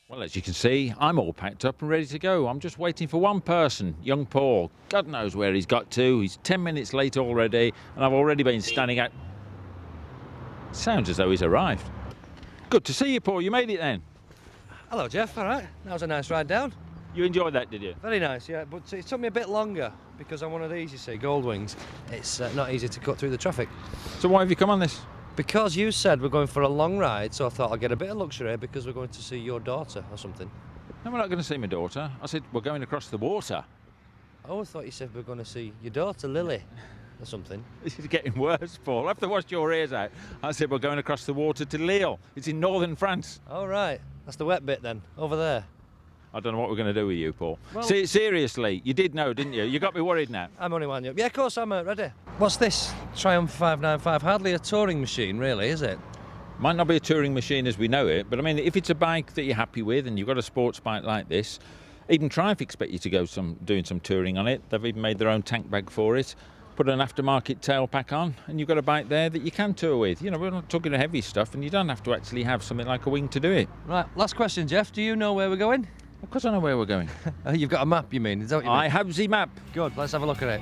Well, as you can see, I'm all packed up and ready to go. I'm just waiting for one person, young Paul. God knows where he's got to. He's 10 minutes late already, and I've already been standing out. Sounds as though he's arrived. Good to see you, Paul. You made it then. Hello, Jeff. All right. That was a nice ride down. You enjoyed that, did you? Very nice, yeah. But it took me a bit longer because I'm one of these, you see, Goldwings. It's not easy to cut through the traffic. So why have you come on this? Because you said we're going for a long ride, so I thought I'll get a bit of luxury because we're going to see your daughter or something. No, we're not going to see my daughter. I said we're going across the water. Oh, I thought you said we're going to see your daughter, Lille, or something. This is getting worse, Paul. After washed your ears out, I said we're going across the water to Lille. It's in northern France. Oh, right. That's the wet bit then, over there. I don't know what we're going to do with you, Paul. Well, seriously, you did know, didn't you? You got me worried now. I'm only winding up. Yeah, of course, I'm ready. What's this? Triumph 595. Hardly a touring machine, really, is it? Might not be a touring machine as we know it, but I mean, if it's a bike that you're happy with and you've got a sports bike like this, even Triumph expect you to go doing some touring on it. They've even made their own tank bag for it. Put an aftermarket tail pack on, and you've got a bike there that you can tour with. You know, we're not talking heavy stuff, and you don't have to actually have something like a wing to do it. Right, last question, Jeff. Do you know where we're going? Of course I know where we're going. You've got a map, you mean? Is that what you mean? I have the map. Good, let's have a look at it.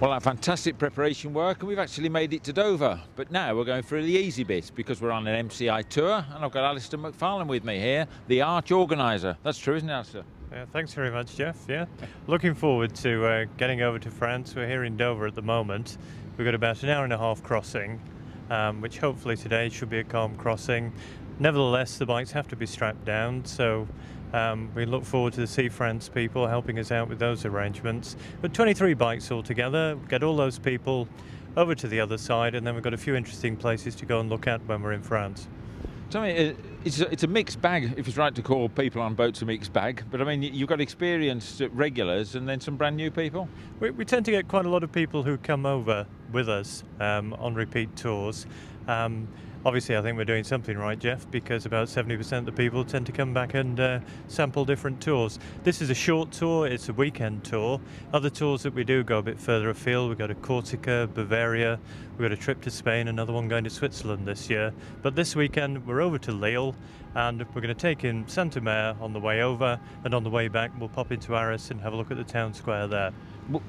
Well, our fantastic preparation work, and we've actually made it to Dover. But now we're going through the easy bit because we're on an MCI tour, and I've got Alistair McFarlane with me here, the arch organiser. That's true, isn't it, Alistair? Yeah, thanks very much, Jeff. Yeah, looking forward to getting over to France. We're here in Dover at the moment. We've got about an hour and a half crossing, which hopefully today should be a calm crossing. Nevertheless, the bikes have to be strapped down, so we look forward to the Sea France people helping us out with those arrangements. But 23 bikes altogether, get all those people over to the other side, and then we've got a few interesting places to go and look at when we're in France. Tell me, it's a mixed bag, if it's right to call people on boats a mixed bag, but I mean, you've got experienced regulars and then some brand new people? We tend to get quite a lot of people who come over with us on repeat tours. Obviously, I think we're doing something right, Jeff, because about 70% of the people tend to come back and sample different tours. This is a short tour, it's a weekend tour. Other tours that we do go a bit further afield. We go to Corsica, Bavaria, we've got a trip to Spain, another one going to Switzerland this year. But this weekend, we're over to Lille, and we're going to take in Saint-Omer on the way over, and on the way back, we'll pop into Arras and have a look at the town square there.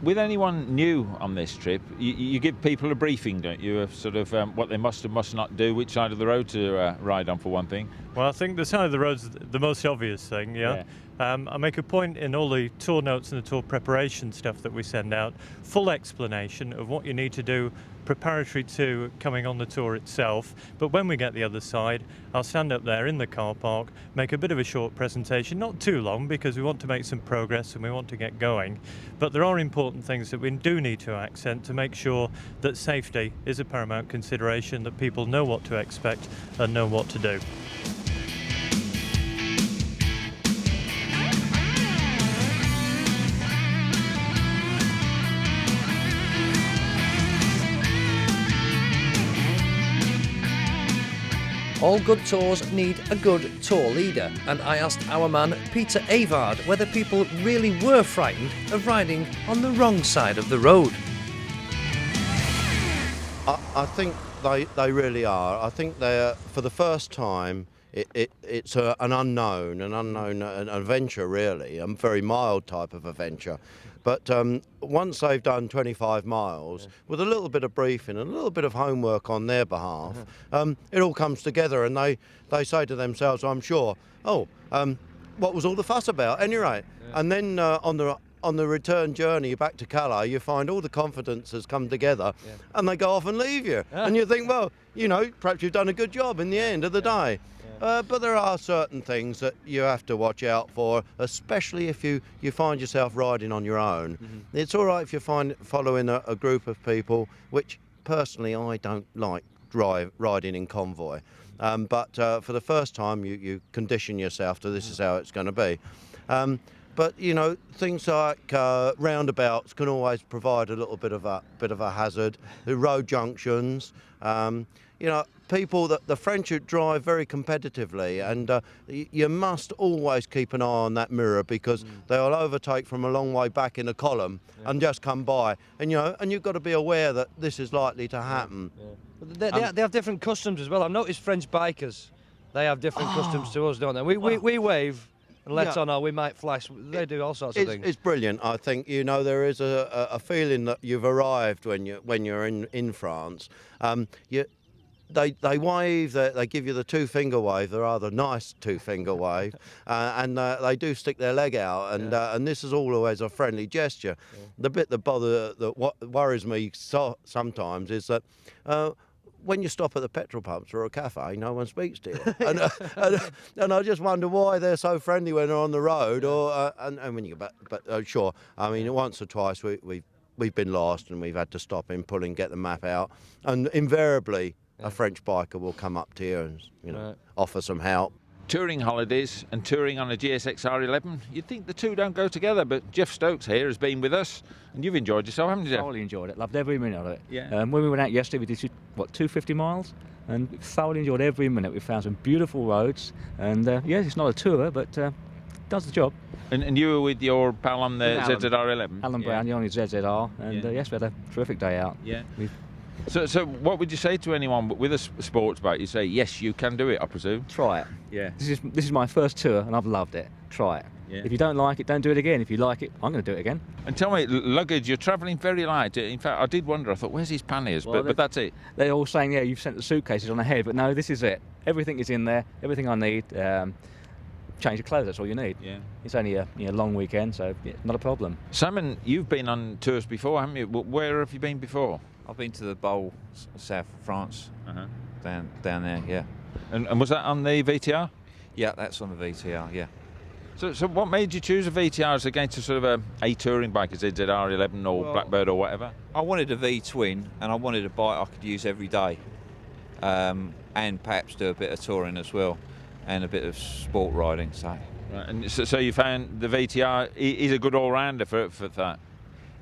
With anyone new on this trip, you give people a briefing, don't you, of sort of what they must and must not do, which side of the road to ride on, for one thing? Well, I think the side of the road's the most obvious thing, yeah. I make a point in all the tour notes and the tour preparation stuff that we send out, full explanation of what you need to do preparatory to coming on the tour itself. But when we get the other side, I'll stand up there in the car park, make a bit of a short presentation, not too long because we want to make some progress and we want to get going. But there are important things that we do need to accent to make sure that safety is a paramount consideration, that people know what to expect and know what to do. All good tours need a good tour leader, and I asked our man Peter Avard whether people really were frightened of riding on the wrong side of the road. I think they really are. I think they're, for the first time, it's an unknown adventure, really, a very mild type of adventure. But once they've done 25 miles, with a little bit of briefing and a little bit of homework on their behalf, it all comes together, and they say to themselves, I'm sure, what was all the fuss about? At any rate, and then on the return journey back to Calais, you find all the confidence has come together, and they go off and leave you. And you think, well, you know, perhaps you've done a good job in the end of the day. But there are certain things that you have to watch out for, especially if you find yourself riding on your own. It's all right if you following a group of people, which personally I don't like riding in convoy. But for the first time, you condition yourself to this is how it's going to be. But you know, things like roundabouts can always provide a little bit of a hazard. The road junctions, you know, people that the French drive very competitively, and you must always keep an eye on that mirror, because they'll overtake from a long way back in a column and just come by, and you know, and you've got to be aware that this is likely to happen. They have different customs as well. I've noticed French bikers, they have different customs to us, don't they? We wave and let on, or we might flash. They do all sorts of things. It's brilliant. I think, you know, there is a feeling that you've arrived when you're in France. They wave, they give you the two-finger wave, the rather nice two-finger wave, and they do stick their leg out, and this is always a friendly gesture. The bit that worries me sometimes is that when you stop at the petrol pumps or a cafe, no one speaks to you, and I just wonder why they're so friendly when they're on the road, or and when you get back. But sure, I mean, once or twice we've been lost and we've had to stop in, pull and get the map out, and invariably a French biker will come up to you and, you know, offer some help. Touring holidays and touring on a GSX R11, you'd think the two don't go together, but Jeff Stokes here has been with us, and you've enjoyed yourself, haven't you, Jeff? Thoroughly enjoyed it, loved every minute of it. Yeah. When we went out yesterday, we did 250 miles, and thoroughly enjoyed every minute. We found some beautiful roads, and yes, it's not a tour, but does the job. And you were with your pal on the Alan. ZZR11? Alan Brown, on his ZZR, and yes, we had a terrific day out. Yeah. So what would you say to anyone with a sports bike? You say, yes, you can do it, I presume. Try it. Yeah. This is my first tour, and I've loved it. Try it. Yeah. If you don't like it, don't do it again. If you like it, I'm going to do it again. And tell me, luggage, you're travelling very light. In fact, I did wonder, I thought, where's his panniers? Well, but that's it. They're all saying, yeah, you've sent the suitcases on ahead, but no, this is it. Everything is in there, everything I need. Change of clothes, that's all you need. Yeah. It's only a long weekend, so yeah, not a problem. Simon, you've been on tours before, haven't you? Where have you been before? I've been to the Bowl, south of France, down there, yeah. And was that on the VTR? Yeah, that's on the VTR, yeah. So what made you choose a VTR as against a sort of a touring bike, a ZZR11 or Blackbird or whatever? I wanted a V-twin, and I wanted a bike I could use every day, and perhaps do a bit of touring as well, and a bit of sport riding. So, right. And so you found the VTR is a good all-rounder for that?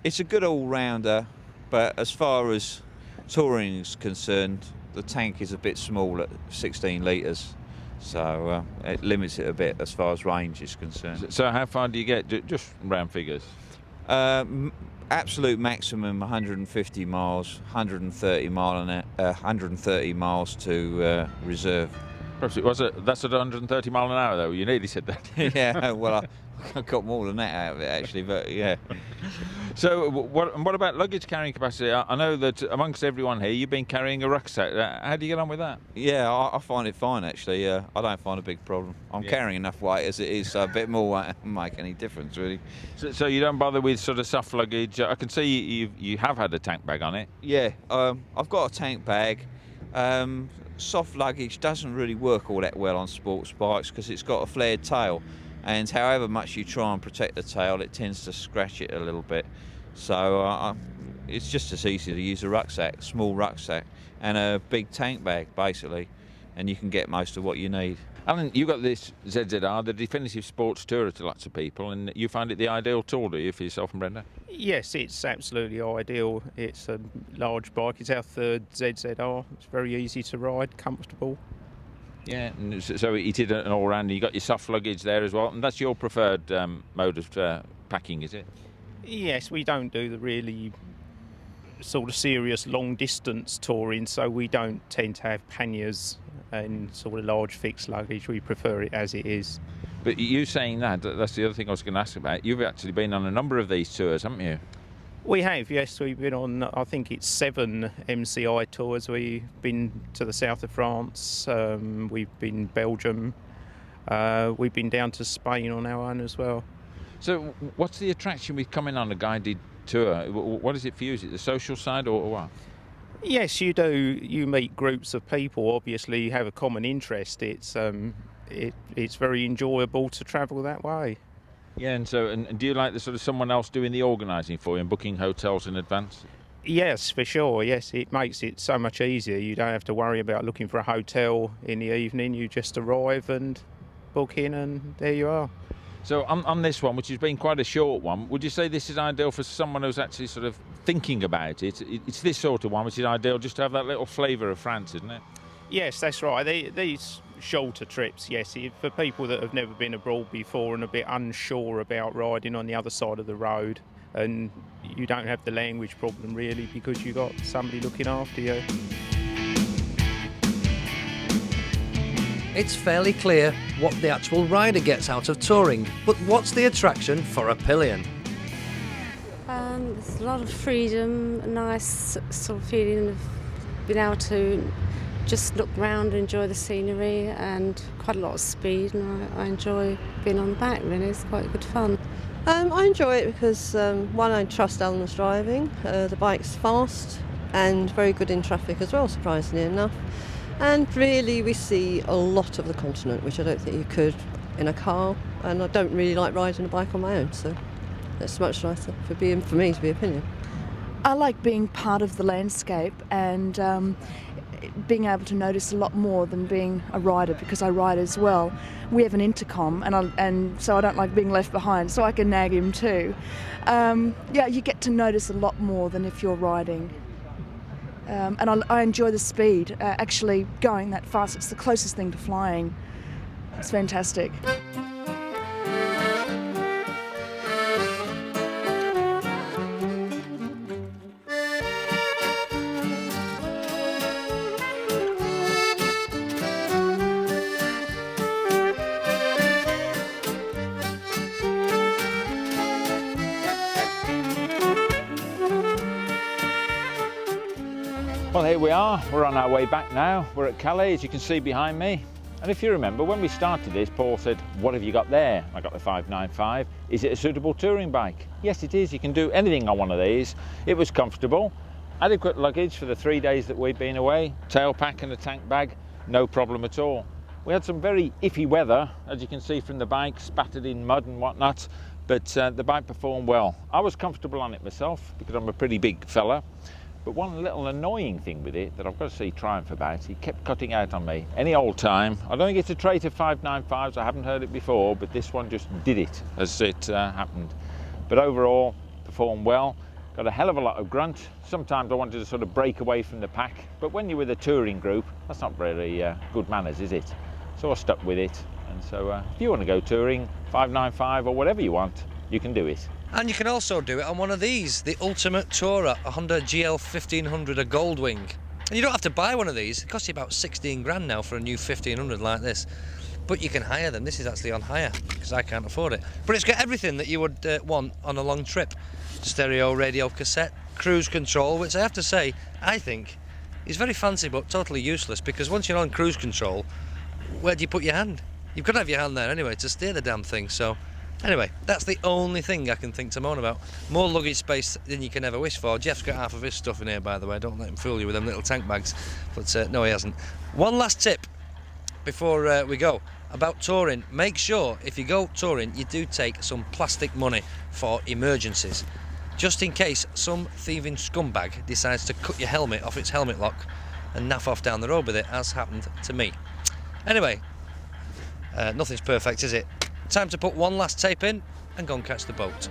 It's a good all-rounder, but as far as touring is concerned, the tank is a bit small at 16 litres. So it limits it a bit as far as range is concerned. So how far do you get, just round figures? Absolute maximum 150 miles, 130 miles to reserve. That's at 130 mile an hour though, you nearly said that. Yeah, well I got more than that out of it actually, but yeah. So what about luggage carrying capacity? I know that amongst everyone here you've been carrying a rucksack. How do you get on with that? Yeah, I find it fine actually. I don't find a big problem. I'm carrying enough weight as it is, so a bit more won't make any difference really. So you don't bother with sort of soft luggage? I can see you have had a tank bag on it. Yeah, I've got a tank bag. Soft luggage doesn't really work all that well on sports bikes because it's got a flared tail, and however much you try and protect the tail, it tends to scratch it a little bit. So it's just as easy to use a rucksack, small rucksack, and a big tank bag basically, and you can get most of what you need. Alan, you got this ZZR, the definitive sports tourer to lots of people, and you find it the ideal tool, do you, for yourself and Brenda? Yes, it's absolutely ideal. It's a large bike. It's our third ZZR. It's very easy to ride, comfortable. Yeah, and so you did an all-round. You got your soft luggage there as well, and that's your preferred mode of packing, is it? Yes, we don't do the really sort of serious long-distance touring, so we don't tend to have panniers and sort of large fixed luggage. We prefer it as it is. But you saying that's the other thing I was going to ask about. You've actually been on a number of these tours, haven't you? We have, yes. We've been on, I think it's 7 MCI tours. We've been to the south of France, we've been Belgium, we've been down to Spain on our own as well. So what's the attraction with coming on a guided tour? What is it for you? Is it the social side or what? Yes, you do. You meet groups of people. Obviously, you have a common interest. It's very enjoyable to travel that way. Yeah, and do you like the sort of someone else doing the organising for you and booking hotels in advance? Yes, for sure. Yes, it makes it so much easier. You don't have to worry about looking for a hotel in the evening. You just arrive and book in, and there you are. So on this one, which has been quite a short one, would you say this is ideal for someone who's actually sort of thinking about it? It's this sort of one which is ideal just to have that little flavour of France, isn't it? Yes, that's right. These shorter trips, yes, for people that have never been abroad before and a bit unsure about riding on the other side of the road, and you don't have the language problem really because you've got somebody looking after you. It's fairly clear what the actual rider gets out of touring, but what's the attraction for a pillion? There's a lot of freedom, a nice sort of feeling of being able to just look round and enjoy the scenery, and quite a lot of speed, and I enjoy being on the back really. It's quite good fun. I enjoy it because one, I trust Alan's driving, the bike's fast and very good in traffic as well, surprisingly enough. And really we see a lot of the continent, which I don't think you could in a car, and I don't really like riding a bike on my own, so it's much nicer for me to be a pillion. I like being part of the landscape and being able to notice a lot more than being a rider, because I ride as well. We have an intercom, and so I don't like being left behind, so I can nag him too. You get to notice a lot more than if you're riding. And I enjoy the speed, actually going that fast. It's the closest thing to flying. It's fantastic. Well, here we are. We're on our way back now. We're at Calais, as you can see behind me. And if you remember, when we started this, Paul said, what have you got there? I got the 595. Is it a suitable touring bike? Yes, it is. You can do anything on one of these. It was comfortable. Adequate luggage for the 3 days that we've been away. Tail pack and a tank bag, no problem at all. We had some very iffy weather, as you can see from the bike, spattered in mud and whatnot, but the bike performed well. I was comfortable on it myself because I'm a pretty big fella. But one little annoying thing with it that I've got to see Triumph about, he kept cutting out on me any old time. I don't think it's a trait of 595s, I haven't heard it before, but this one just did it as it happened. But overall, performed well, got a hell of a lot of grunt. Sometimes I wanted to sort of break away from the pack, but when you're with a touring group, that's not really good manners, is it? So I stuck with it. And so if you want to go touring, 595 or whatever you want, you can do it. And you can also do it on one of these, the Ultimate Tourer, a Honda GL 1500, a Goldwing. And you don't have to buy one of these. It costs you about 16 grand now for a new 1500 like this. But you can hire them. This is actually on hire because I can't afford it. But it's got everything that you would want on a long trip. Stereo, radio, cassette, cruise control, which I have to say, I think is very fancy but totally useless, because once you're on cruise control, where do you put your hand? You've got to have your hand there anyway to steer the damn thing, so... Anyway, that's the only thing I can think to moan about. More luggage space than you can ever wish for. Jeff's got half of his stuff in here, by the way. Don't let him fool you with them little tank bags. But no, he hasn't. One last tip before we go about touring. Make sure, if you go touring, you do take some plastic money for emergencies. Just in case some thieving scumbag decides to cut your helmet off its helmet lock and naff off down the road with it, as happened to me. Anyway, nothing's perfect, is it? Time to put one last tape in and go and catch the boat.